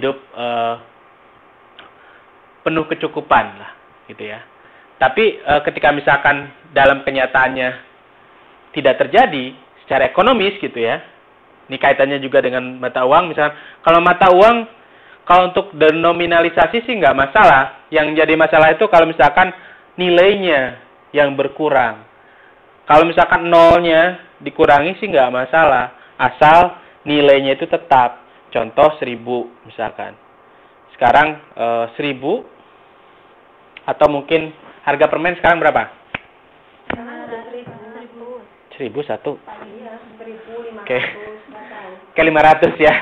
hidup penuh kecukupan lah, gitu ya. Tapi ketika misalkan dalam kenyataannya tidak terjadi secara ekonomis, gitu ya. Ini kaitannya juga dengan mata uang, misalnya kalau mata uang, kalau untuk denominalisasi sih nggak masalah. Yang jadi masalah itu kalau misalkan nilainya yang berkurang. Kalau misalkan nolnya dikurangi sih nggak masalah, asal nilainya itu tetap. Contoh 1.000 misalkan. Sekarang 1.000 atau mungkin harga permen sekarang berapa? 1.000 satu. Oke. Ke 500 ya.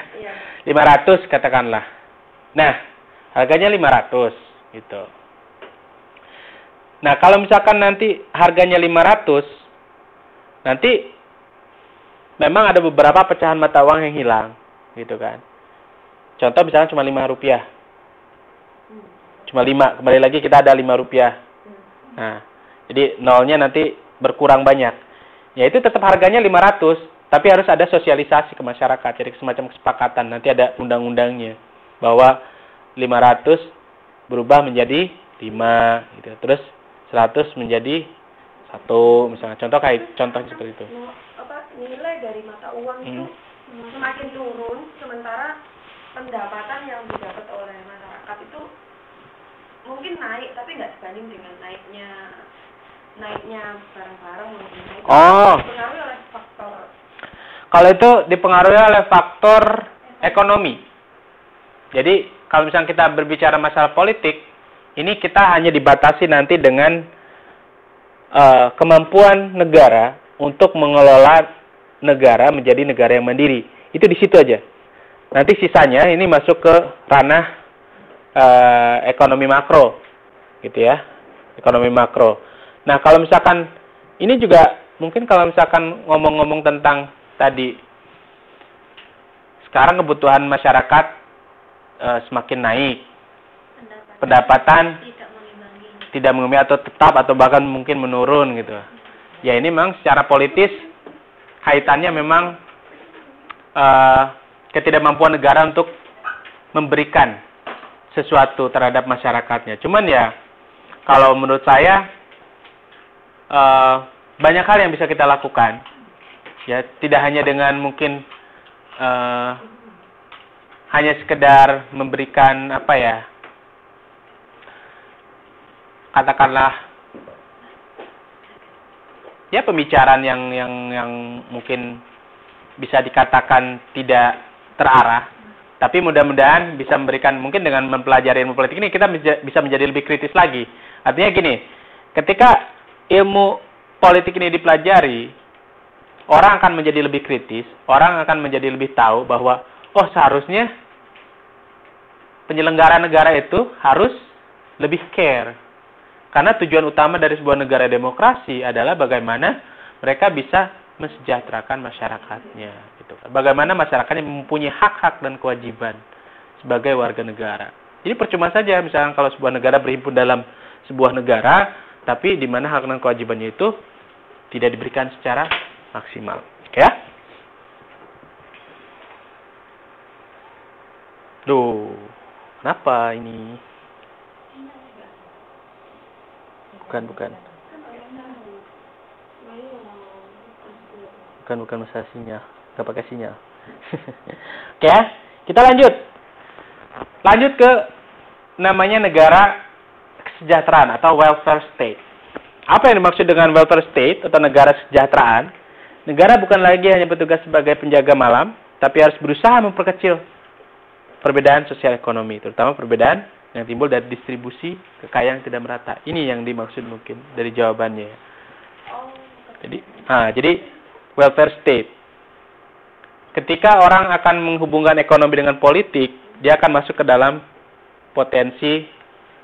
500 katakanlah. Nah, harganya 500 gitu. Nah, kalau misalkan nanti harganya 500, nanti memang ada beberapa pecahan mata uang yang hilang, gitu kan. Contoh misalnya cuma 5 rupiah. Cuma 5, kembali lagi kita ada 5 rupiah. Nah, jadi nolnya nanti berkurang banyak. Ya itu tetap harganya 500. Tapi harus ada sosialisasi ke masyarakat, jadi semacam kesepakatan. Nanti ada undang-undangnya bahwa 500 berubah menjadi 5, gitu. Terus 100 menjadi 1, misalnya. Contoh seperti itu. Nilai dari mata uang itu semakin turun, sementara pendapatan yang didapat oleh masyarakat itu mungkin naik, tapi nggak sebanding dengan naiknya barang-barang. Dipengaruhi oleh faktor. Kalau itu dipengaruhi oleh faktor ekonomi. Jadi kalau misalnya kita berbicara masalah politik, ini kita hanya dibatasi nanti dengan kemampuan negara untuk mengelola negara menjadi negara yang mandiri. Itu di situ aja. Nanti sisanya ini masuk ke ranah ekonomi makro, gitu ya. Ekonomi makro. Nah kalau misalkan ini juga mungkin kalau misalkan ngomong-ngomong tentang tadi, sekarang kebutuhan masyarakat semakin naik, pendapatan tidak mengimbangi atau tetap atau bahkan mungkin menurun gitu. Ya ini memang secara politis kaitannya memang ketidakmampuan negara untuk memberikan sesuatu terhadap masyarakatnya. Cuman ya kalau menurut saya banyak hal yang bisa kita lakukan. Ya, tidak hanya dengan mungkin hanya sekedar memberikan katakanlah ya pembicaraan yang mungkin bisa dikatakan tidak terarah, tapi mudah-mudahan bisa memberikan, mungkin dengan mempelajari ilmu politik ini kita bisa menjadi lebih kritis lagi. Artinya gini, ketika ilmu politik ini dipelajari, orang akan menjadi lebih kritis, orang akan menjadi lebih tahu bahwa, seharusnya penyelenggara negara itu harus lebih care. Karena tujuan utama dari sebuah negara demokrasi adalah bagaimana mereka bisa mensejahterakan masyarakatnya. Gitu. Bagaimana masyarakatnya mempunyai hak-hak dan kewajiban sebagai warga negara. Jadi percuma saja misalnya kalau sebuah negara berhimpun dalam sebuah negara, tapi di mana hak dan kewajibannya itu tidak diberikan secara maksimal, ya? Duh, kenapa ini? Bukan masalah sinyal, nggak pakai sinyal. Oke, ya? Kita lanjut ke namanya negara kesejahteraan atau welfare state. Apa yang dimaksud dengan welfare state atau negara kesejahteraan? Negara bukan lagi hanya bertugas sebagai penjaga malam, tapi harus berusaha memperkecil perbedaan sosial ekonomi, terutama perbedaan yang timbul dari distribusi kekayaan yang tidak merata. Ini yang dimaksud mungkin dari jawabannya. Jadi welfare state. Ketika orang akan menghubungkan ekonomi dengan politik, dia akan masuk ke dalam potensi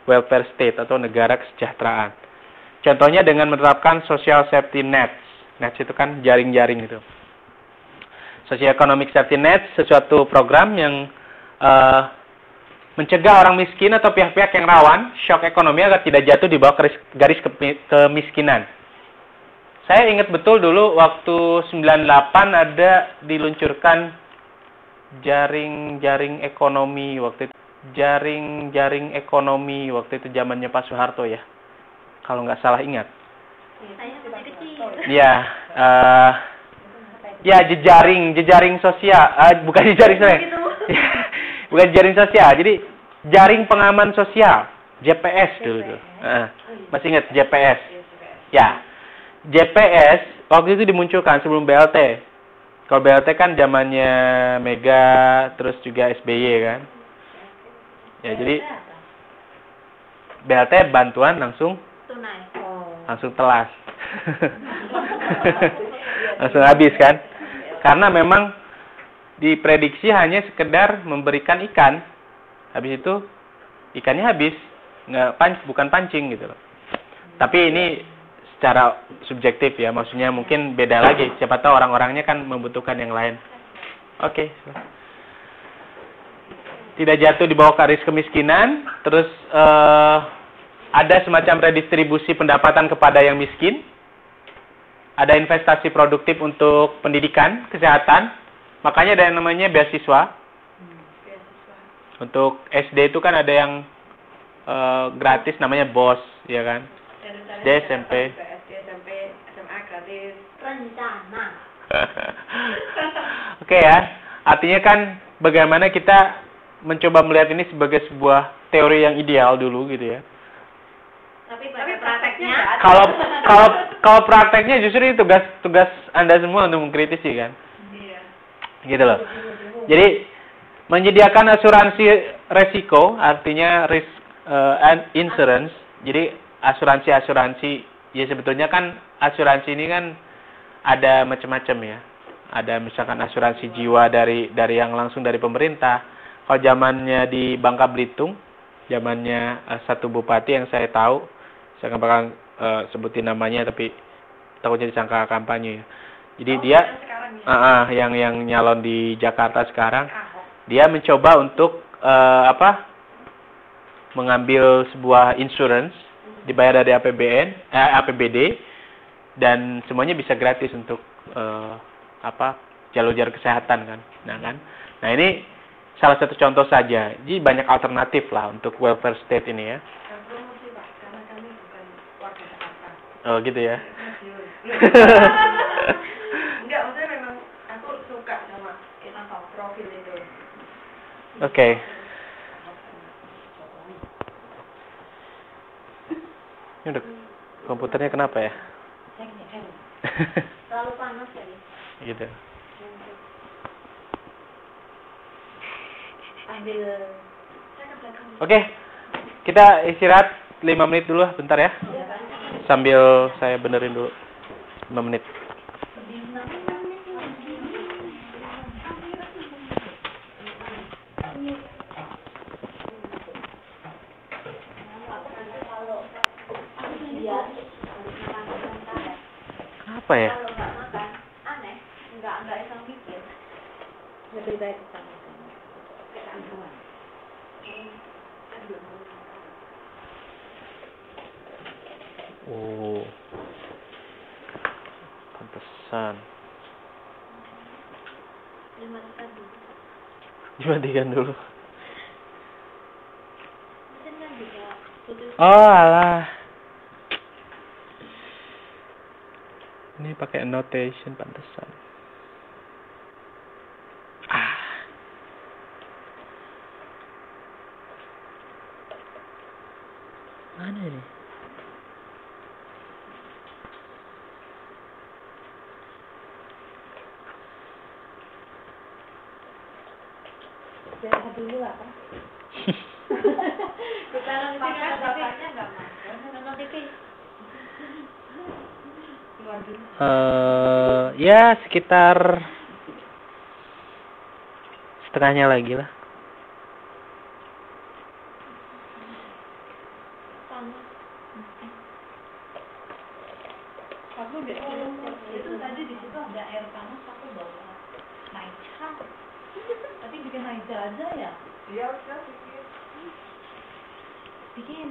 welfare state atau negara kesejahteraan. Contohnya dengan menerapkan social safety nets. Nets itu kan jaring-jaring itu. Social economic safety nets, sesuatu program yang mencegah orang miskin atau pihak-pihak yang rawan shock ekonomi agar tidak jatuh di bawah garis kemiskinan. Saya ingat betul dulu waktu 98 ada diluncurkan jaring ekonomi waktu itu. Jaring ekonomi waktu itu zamannya Pak Soeharto ya. Kalau nggak salah ingat. Saya masih kecil. Ya, ya jejaring sosial, bukan jejaring sosial. Bukan jejaring sosial. Jadi jaring pengaman sosial, JPS dulu tuh. Masih ingat JPS? Ya. JPS waktu itu dimunculkan sebelum BLT. Kalau BLT kan zamannya Mega, terus juga SBY kan. Ya, jadi BLT bantuan langsung Tunai. langsung telas. Langsung habis kan. Karena memang diprediksi hanya sekedar memberikan ikan. Habis itu ikannya habis. Bukan pancing gitu loh. Tapi ini secara subjektif ya, maksudnya mungkin beda lagi. Siapa tahu orang-orangnya kan membutuhkan yang lain. Oke. Tidak jatuh di bawah garis kemiskinan. Terus ada semacam redistribusi pendapatan kepada yang miskin. Ada investasi produktif untuk pendidikan, kesehatan. Makanya ada yang namanya beasiswa. Untuk SD itu kan ada yang gratis namanya BOS, ya kan? SD, SMP. SMA gratis. Rencana. Oke ya. Artinya kan bagaimana kita mencoba melihat ini sebagai sebuah teori yang ideal dulu gitu ya. Tapi prakteknya Kalau prakteknya justru ini tugas Anda semua untuk mengkritisi kan. Iya. Gitu loh. Jadi menyediakan asuransi resiko, artinya risk and insurance. Jadi asuransi ya sebetulnya kan asuransi ini kan ada macam-macam ya. Ada misalkan asuransi jiwa dari yang langsung dari pemerintah. Kalau zamannya di Bangka Belitung, zamannya satu bupati yang saya tahu, saya nggak bakal sebutin namanya tapi takutnya disangka kampanye ya. Jadi dia yang nyalon di Jakarta sekarang, dia mencoba untuk mengambil sebuah insurance dibayar dari APBD dan semuanya bisa gratis untuk jalur-jalur kesehatan kan. Nah ini salah satu contoh saja. Jadi banyak alternatif lah untuk welfare state ini ya. Promosi Pak, karena kami bukan warga Jakarta. Oh gitu ya. Enggak, maksudnya memang aku suka sama profil itu. Oke. Ini udah komputernya kenapa ya? terlalu panas ya. Gitu. Ambil. Oke. Kita istirahat 5 menit dulu bentar ya. Sambil saya benerin dulu 5 menit. Kenapa ya? Kalau nggak makan, aneh, nggak bisa mikir. Lebih baik sama kecanduan. Oh, pantesan. Dimatikan dulu. Mesin kan bisa putus. Oh alah. Ini pakai annotation pantesan. Mana ini? Jangan dulu lah kan. Kita nonton bapaknya nggak mau. Nonton TV. Ya sekitar setengahnya lagi lah. Aku itu tadi di situ ada air panas aku bawa matcha. Tapi bikin matcha aja ya? Iya, udah bikin. Bikin.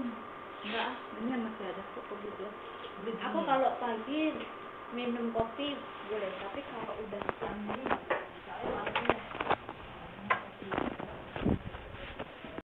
Enggak, ini masih ada kok juga. Aku kalau pagi minum kopi boleh, tapi kalau udah siang ini soalnya langsung